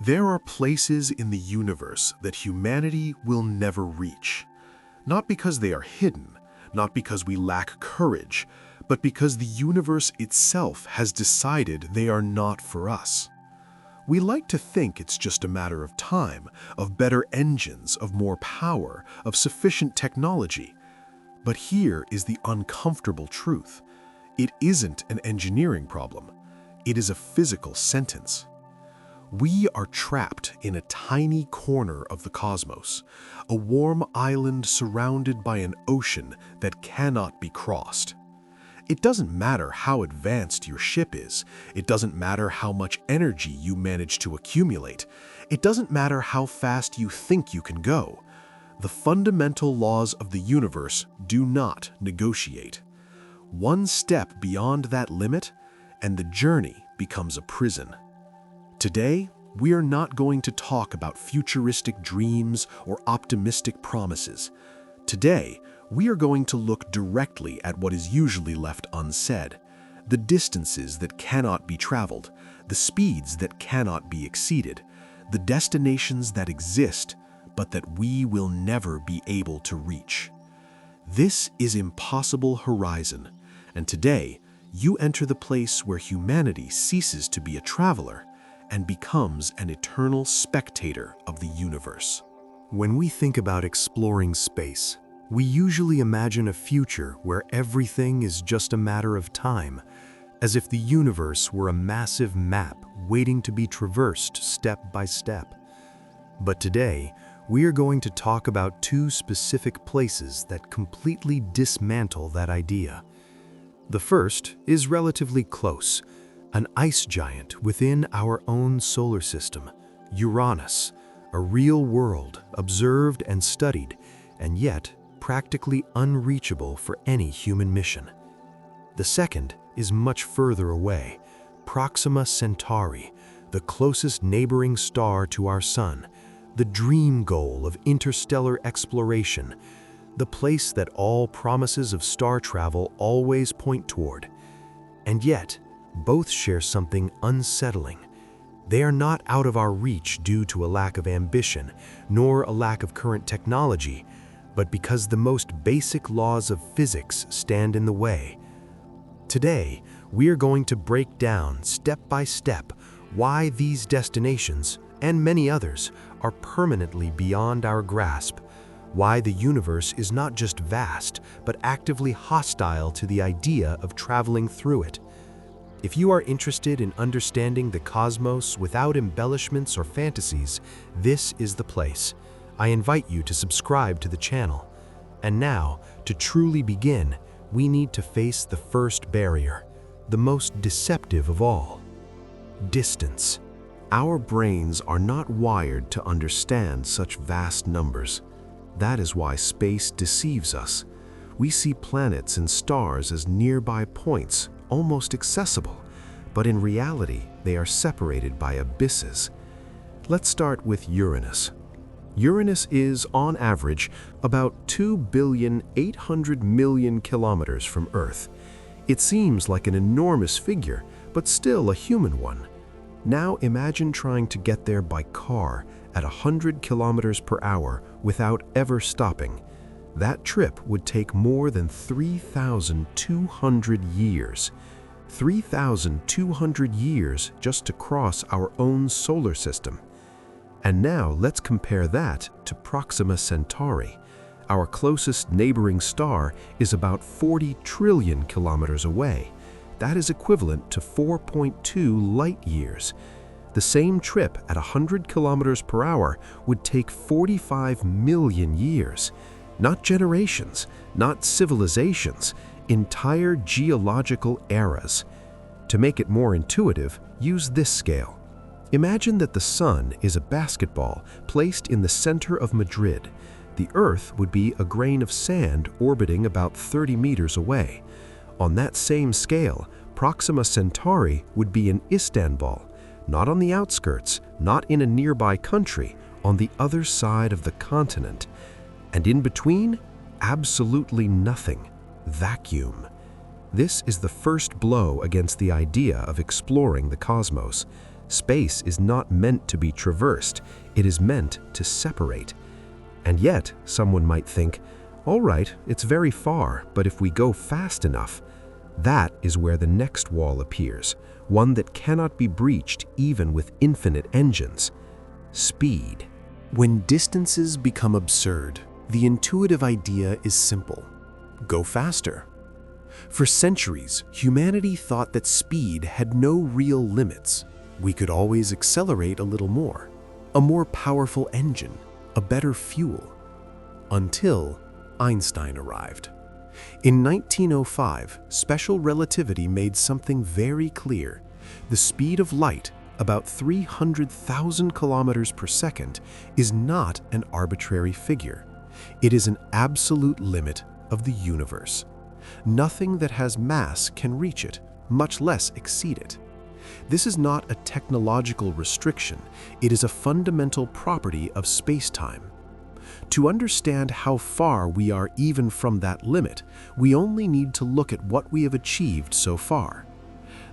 There are places in the universe that humanity will never reach. Not because they are hidden, not because we lack courage, but because the universe itself has decided they are not for us. We like to think it's just a matter of time, of better engines, of more power, of sufficient technology. But here is the uncomfortable truth. It isn't an engineering problem. It is a physical sentence. We are trapped in a tiny corner of the cosmos, a warm island surrounded by an ocean that cannot be crossed. It doesn't matter how advanced your ship is. It doesn't matter how much energy you manage to accumulate. It doesn't matter how fast you think you can go. The fundamental laws of the universe do not negotiate. One step beyond that limit, and the journey becomes a prison. Today, we are not going to talk about futuristic dreams or optimistic promises. Today, we are going to look directly at what is usually left unsaid, the distances that cannot be traveled, the speeds that cannot be exceeded, the destinations that exist, but that we will never be able to reach. This is Impossible Horizon, and today, you enter the place where humanity ceases to be a traveler and becomes an eternal spectator of the universe. When we think about exploring space, we usually imagine a future where everything is just a matter of time, as if the universe were a massive map waiting to be traversed step by step. But today, we are going to talk about two specific places that completely dismantle that idea. The first is relatively close, an ice giant within our own solar system, Uranus, a real world observed and studied, and yet practically unreachable for any human mission. The second is much further away, Proxima Centauri, the closest neighboring star to our Sun, the dream goal of interstellar exploration, the place that all promises of star travel always point toward. And yet, both share something unsettling. They are not out of our reach due to a lack of ambition, nor a lack of current technology, but because the most basic laws of physics stand in the way. Today, we are going to break down, step by step, why these destinations, and many others, are permanently beyond our grasp, why the universe is not just vast, but actively hostile to the idea of traveling through it. If you are interested in understanding the cosmos without embellishments or fantasies, this is the place. I invite you to subscribe to the channel. And now, to truly begin, we need to face the first barrier, the most deceptive of all: distance. Our brains are not wired to understand such vast numbers. That is why space deceives us. We see planets and stars as nearby points, almost accessible, but in reality, they are separated by abysses. Let's start with Uranus. Uranus is, on average, about 2,800,000,000 kilometers from Earth. It seems like an enormous figure, but still a human one. Now imagine trying to get there by car at 100 kilometers per hour without ever stopping. That trip would take more than 3,200 years. 3,200 years just to cross our own solar system. And now let's compare that to Proxima Centauri. Our closest neighboring star is about 40 trillion kilometers away. That is equivalent to 4.2 light years. The same trip at 100 kilometers per hour would take 45 million years. Not generations, not civilizations, entire geological eras. To make it more intuitive, use this scale. Imagine that the sun is a basketball placed in the center of Madrid. The Earth would be a grain of sand orbiting about 30 meters away. On that same scale, Proxima Centauri would be in Istanbul, not on the outskirts, not in a nearby country, on the other side of the continent. And in between, absolutely nothing. Vacuum. This is the first blow against the idea of exploring the cosmos. Space is not meant to be traversed, it is meant to separate. And yet, someone might think, all right, it's very far, but if we go fast enough, that is where the next wall appears, one that cannot be breached even with infinite engines. Speed. When distances become absurd, the intuitive idea is simple: go faster. For centuries, humanity thought that speed had no real limits. We could always accelerate a little more, a more powerful engine, a better fuel. Until Einstein arrived. In 1905, special relativity made something very clear. The speed of light, about 300,000 kilometers per second, is not an arbitrary figure. It is an absolute limit of the universe. Nothing that has mass can reach it, much less exceed it. This is not a technological restriction, it is a fundamental property of space-time. To understand how far we are even from that limit, we only need to look at what we have achieved so far.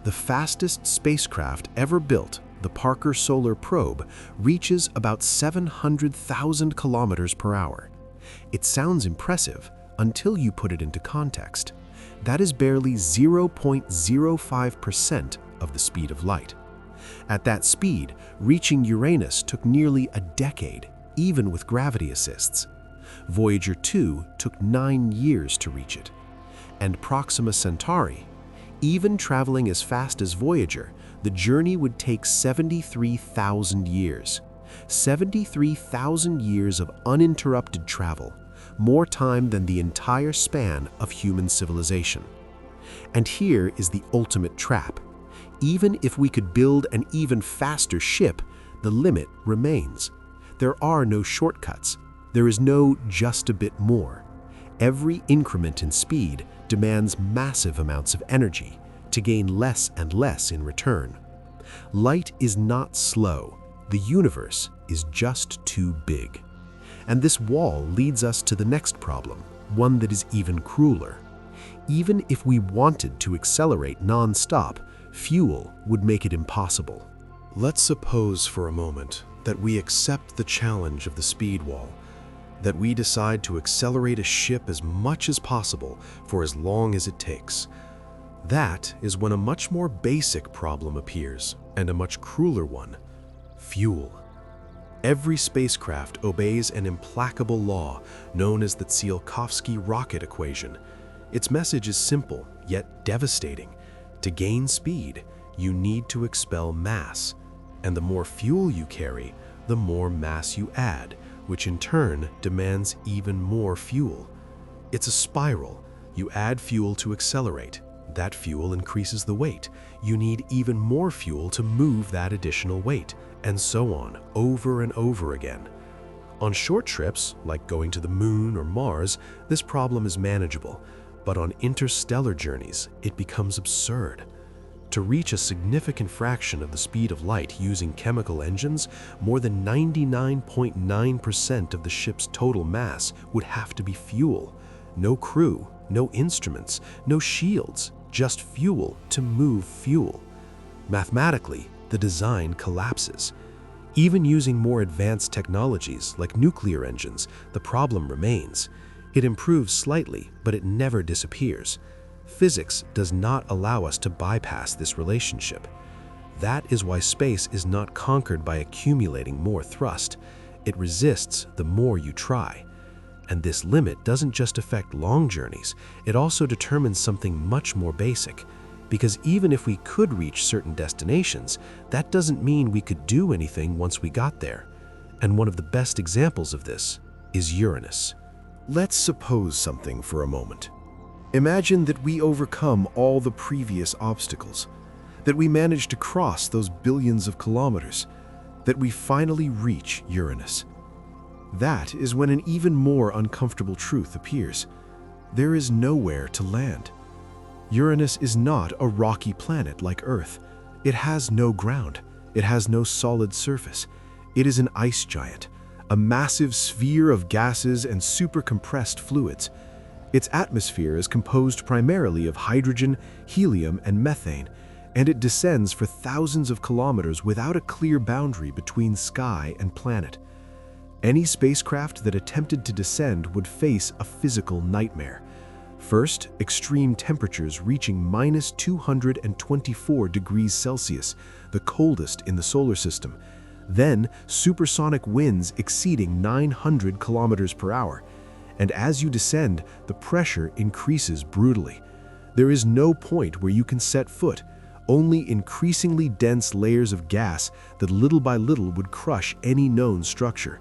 The fastest spacecraft ever built, the Parker Solar Probe, reaches about 700,000 kilometers per hour. It sounds impressive until you put it into context. That is barely 0.05% of the speed of light. At that speed, reaching Uranus took nearly a decade, even with gravity assists. Voyager 2 took 9 years to reach it. And Proxima Centauri, even traveling as fast as Voyager, the journey would take 73,000 years. 73,000 years of uninterrupted travel, more time than the entire span of human civilization. And here is the ultimate trap. Even if we could build an even faster ship, the limit remains. There are no shortcuts. There is no just a bit more. Every increment in speed demands massive amounts of energy to gain less and less in return. Light is not slow. The universe is just too big. And this wall leads us to the next problem, one that is even crueler. Even if we wanted to accelerate non-stop, fuel would make it impossible. Let's suppose for a moment that we accept the challenge of the speed wall, that we decide to accelerate a ship as much as possible for as long as it takes. That is when a much more basic problem appears, and a much crueler one: fuel. Every spacecraft obeys an implacable law known as the Tsiolkovsky rocket equation. Its message is simple, yet devastating. To gain speed, you need to expel mass, and the more fuel you carry, the more mass you add, which in turn demands even more fuel. It's a spiral. You add fuel to accelerate. That fuel increases the weight. You need even more fuel to move that additional weight, and so on, over and over again. On short trips, like going to the Moon or Mars, this problem is manageable, but on interstellar journeys, it becomes absurd. To reach a significant fraction of the speed of light using chemical engines, more than 99.9% of the ship's total mass would have to be fuel. No crew, no instruments, no shields, just fuel to move fuel. Mathematically, the design collapses. Even using more advanced technologies like nuclear engines, the problem remains. It improves slightly, but it never disappears. Physics does not allow us to bypass this relationship. That is why space is not conquered by accumulating more thrust. It resists the more you try. And this limit doesn't just affect long journeys, it also determines something much more basic. Because even if we could reach certain destinations, that doesn't mean we could do anything once we got there. And one of the best examples of this is Uranus. Let's suppose something for a moment. Imagine that we overcome all the previous obstacles, that we manage to cross those billions of kilometers, that we finally reach Uranus. That is when an even more uncomfortable truth appears. There is nowhere to land. Uranus is not a rocky planet like Earth. It has no ground. It has no solid surface. It is an ice giant, a massive sphere of gases and supercompressed fluids. Its atmosphere is composed primarily of hydrogen, helium, and methane, and it descends for thousands of kilometers without a clear boundary between sky and planet. Any spacecraft that attempted to descend would face a physical nightmare. First, extreme temperatures reaching -224 degrees Celsius, the coldest in the solar system. Then, supersonic winds exceeding 900 kilometers per hour. And as you descend, the pressure increases brutally. There is no point where you can set foot, only increasingly dense layers of gas that little by little would crush any known structure.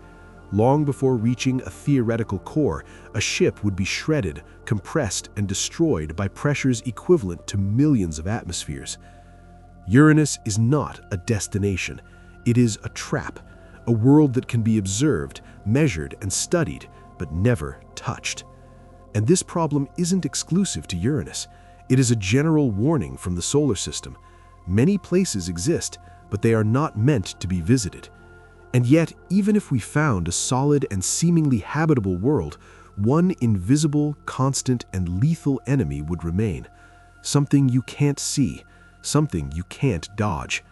Long before reaching a theoretical core, a ship would be shredded, compressed, and destroyed by pressures equivalent to millions of atmospheres. Uranus is not a destination. It is a trap, a world that can be observed, measured, and studied, but never touched. And this problem isn't exclusive to Uranus. It is a general warning from the solar system. Many places exist, but they are not meant to be visited. And yet, even if we found a solid and seemingly habitable world, one invisible, constant, and lethal enemy would remain. Something you can't see, something you can't dodge.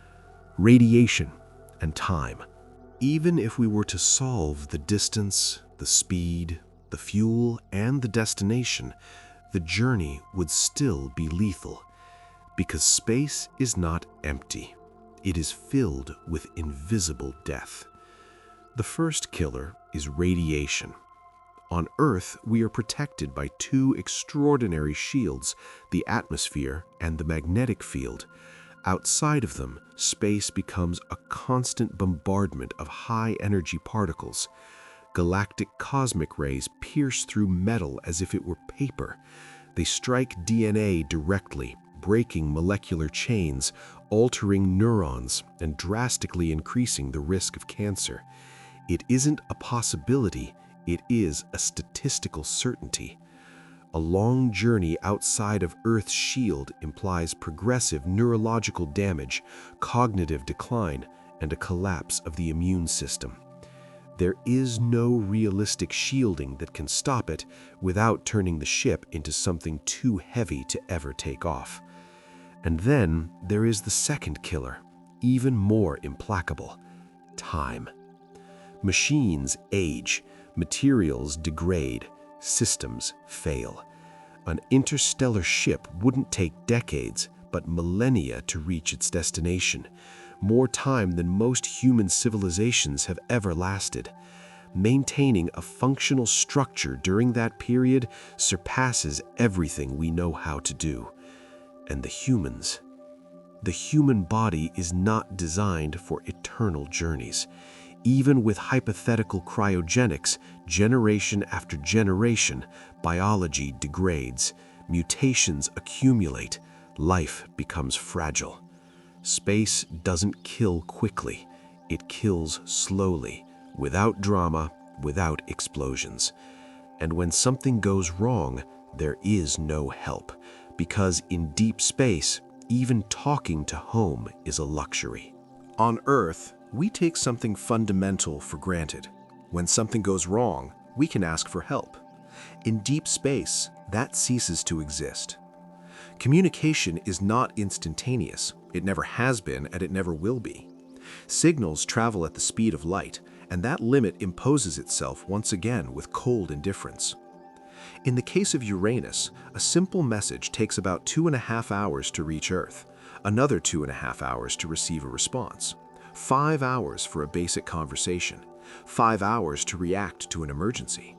Radiation and time. Even if we were to solve the distance, the speed, the fuel, and the destination, the journey would still be lethal. Because space is not empty. It is filled with invisible death. The first killer is radiation. On Earth, we are protected by two extraordinary shields, the atmosphere and the magnetic field. Outside of them, space becomes a constant bombardment of high-energy particles. Galactic cosmic rays pierce through metal as if it were paper. They strike DNA directly, breaking molecular chains, altering neurons, and drastically increasing the risk of cancer. It isn't a possibility, it is a statistical certainty. A long journey outside of Earth's shield implies progressive neurological damage, cognitive decline, and a collapse of the immune system. There is no realistic shielding that can stop it without turning the ship into something too heavy to ever take off. And then there is the second killer, even more implacable: time. Machines age, materials degrade, systems fail. An interstellar ship wouldn't take decades, but millennia to reach its destination, more time than most human civilizations have ever lasted. Maintaining a functional structure during that period surpasses everything we know how to do. And the humans. The human body is not designed for eternal journeys. Even with hypothetical cryogenics, generation after generation, biology degrades, mutations accumulate, life becomes fragile. Space doesn't kill quickly, it kills slowly, without drama, without explosions. And when something goes wrong, there is no help, because in deep space, even talking to home is a luxury. On Earth, we take something fundamental for granted. When something goes wrong, we can ask for help. In deep space, that ceases to exist. Communication is not instantaneous. It never has been, and it never will be. Signals travel at the speed of light, and that limit imposes itself once again with cold indifference. In the case of Uranus, a simple message takes about 2.5 hours to reach Earth, another 2.5 hours to receive a response. 5 hours for a basic conversation, 5 hours to react to an emergency.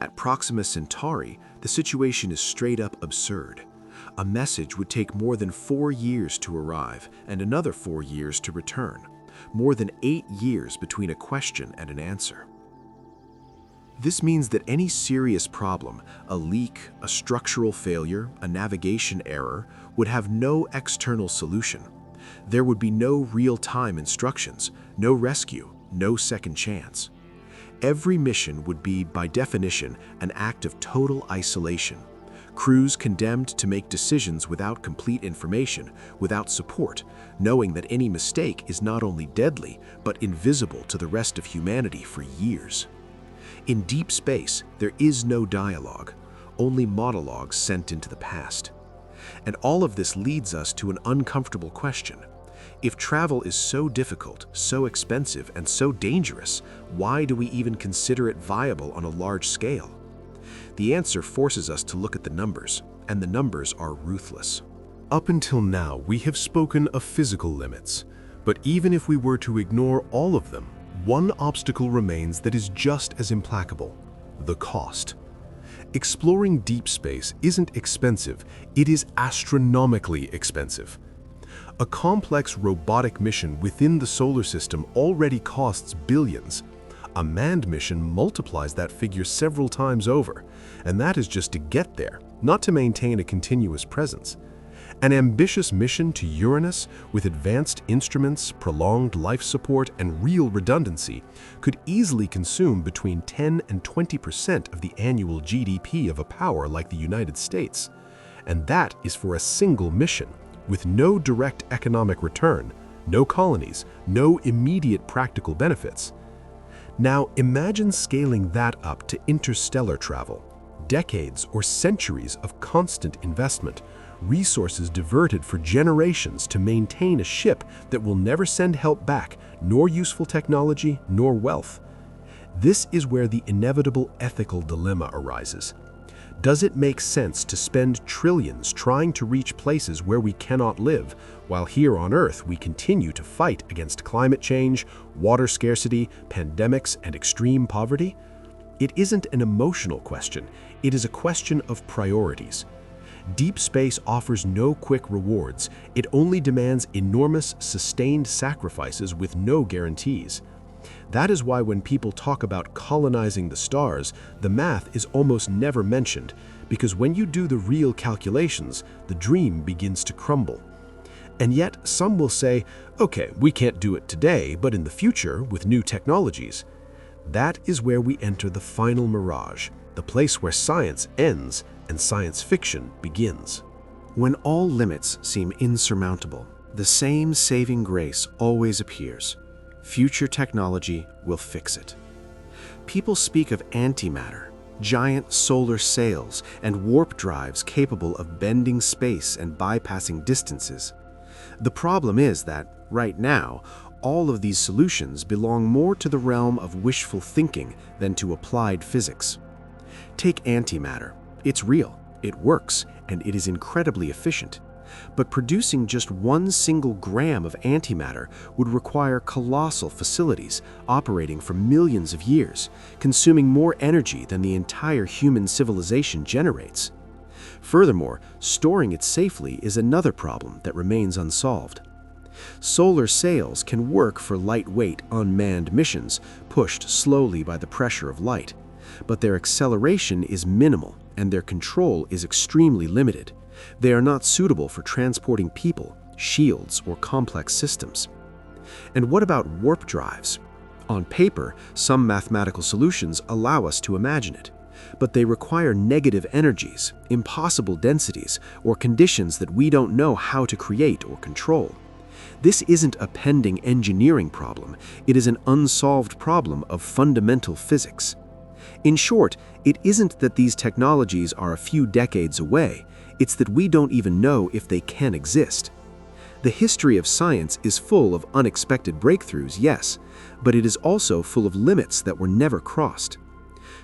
At Proxima Centauri, the situation is straight up absurd. A message would take more than 4 years to arrive and another 4 years to return, more than 8 years between a question and an answer. This means that any serious problem, a leak, a structural failure, a navigation error, would have no external solution. There would be no real-time instructions, no rescue, no second chance. Every mission would be, by definition, an act of total isolation. Crews condemned to make decisions without complete information, without support, knowing that any mistake is not only deadly, but invisible to the rest of humanity for years. In deep space, there is no dialogue, only monologues sent into the past. And all of this leads us to an uncomfortable question. If travel is so difficult, so expensive, and so dangerous, why do we even consider it viable on a large scale? The answer forces us to look at the numbers, and the numbers are ruthless. Up until now, we have spoken of physical limits, but even if we were to ignore all of them, one obstacle remains that is just as implacable: the cost. Exploring deep space isn't expensive, it is astronomically expensive. A complex robotic mission within the solar system already costs billions. A manned mission multiplies that figure several times over, and that is just to get there, not to maintain a continuous presence. An ambitious mission to Uranus with advanced instruments, prolonged life support, and real redundancy could easily consume between 10 and 20% of the annual GDP of a power like the United States. And that is for a single mission, with no direct economic return, no colonies, no immediate practical benefits. Now imagine scaling that up to interstellar travel. Decades or centuries of constant investment, resources diverted for generations to maintain a ship that will never send help back, nor useful technology, nor wealth. This is where the inevitable ethical dilemma arises. Does it make sense to spend trillions trying to reach places where we cannot live, while here on Earth we continue to fight against climate change, water scarcity, pandemics, and extreme poverty? It isn't an emotional question, it is a question of priorities. Deep space offers no quick rewards, it only demands enormous, sustained sacrifices with no guarantees. That is why when people talk about colonizing the stars, the math is almost never mentioned, because when you do the real calculations, the dream begins to crumble. And yet, some will say, okay, we can't do it today, but in the future, with new technologies. That is where we enter the final mirage, the place where science ends and science fiction begins. When all limits seem insurmountable, the same saving grace always appears. Future technology will fix it. People speak of antimatter, giant solar sails, and warp drives capable of bending space and bypassing distances. The problem is that, right now, all of these solutions belong more to the realm of wishful thinking than to applied physics. Take antimatter. It's real, it works, and it is incredibly efficient. But producing just 1 single gram of antimatter would require colossal facilities operating for millions of years, consuming more energy than the entire human civilization generates. Furthermore, storing it safely is another problem that remains unsolved. Solar sails can work for lightweight, unmanned missions pushed slowly by the pressure of light, but their acceleration is minimal and their control is extremely limited. They are not suitable for transporting people, shields, or complex systems. And what about warp drives? On paper, some mathematical solutions allow us to imagine it, but they require negative energies, impossible densities, or conditions that we don't know how to create or control. This isn't a pending engineering problem, it is an unsolved problem of fundamental physics. In short, it isn't that these technologies are a few decades away, it's that we don't even know if they can exist. The history of science is full of unexpected breakthroughs, yes, but it is also full of limits that were never crossed.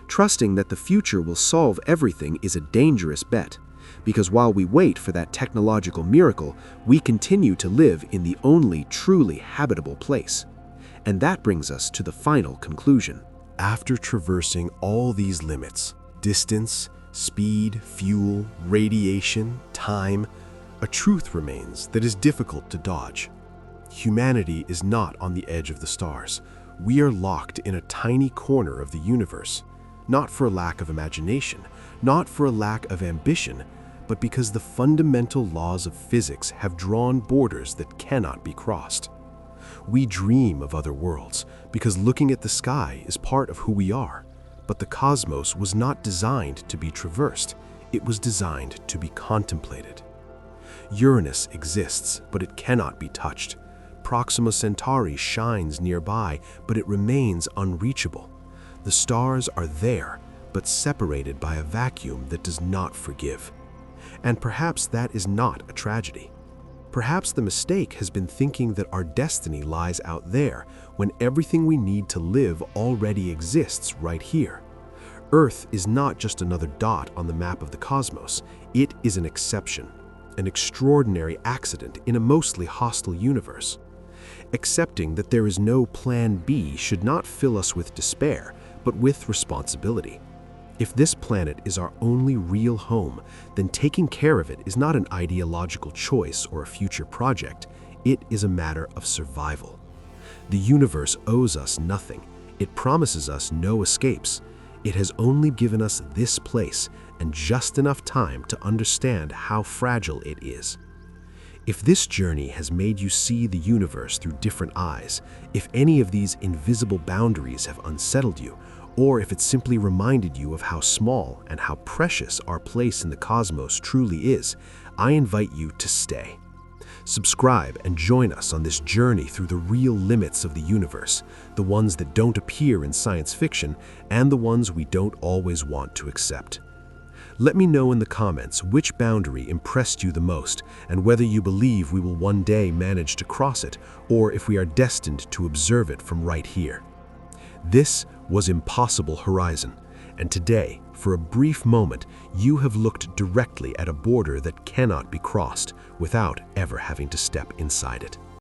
Trusting that the future will solve everything is a dangerous bet, because while we wait for that technological miracle, we continue to live in the only truly habitable place. And that brings us to the final conclusion. After traversing all these limits, distance, speed, fuel, radiation, time, a truth remains that is difficult to dodge. Humanity is not on the edge of the stars. We are locked in a tiny corner of the universe, not for a lack of imagination, not for a lack of ambition, but because the fundamental laws of physics have drawn borders that cannot be crossed. We dream of other worlds because looking at the sky is part of who we are. But the cosmos was not designed to be traversed, it was designed to be contemplated. Uranus exists, but it cannot be touched. Proxima Centauri shines nearby, but it remains unreachable. The stars are there, but separated by a vacuum that does not forgive. And perhaps that is not a tragedy. Perhaps the mistake has been thinking that our destiny lies out there, when everything we need to live already exists right here. Earth is not just another dot on the map of the cosmos. It is an exception, an extraordinary accident in a mostly hostile universe. Accepting that there is no plan B should not fill us with despair, but with responsibility. If this planet is our only real home, then taking care of it is not an ideological choice or a future project. It is a matter of survival. The universe owes us nothing. It promises us no escapes. It has only given us this place and just enough time to understand how fragile it is. If this journey has made you see the universe through different eyes, if any of these invisible boundaries have unsettled you, or if it simply reminded you of how small and how precious our place in the cosmos truly is, I invite you to stay. Subscribe and join us on this journey through the real limits of the universe, the ones that don't appear in science fiction and the ones we don't always want to accept. Let me know in the comments which boundary impressed you the most and whether you believe we will one day manage to cross it, or if we are destined to observe it from right here. This was Impossible Horizon, and today, for a brief moment, you have looked directly at a border that cannot be crossed without ever having to step inside it.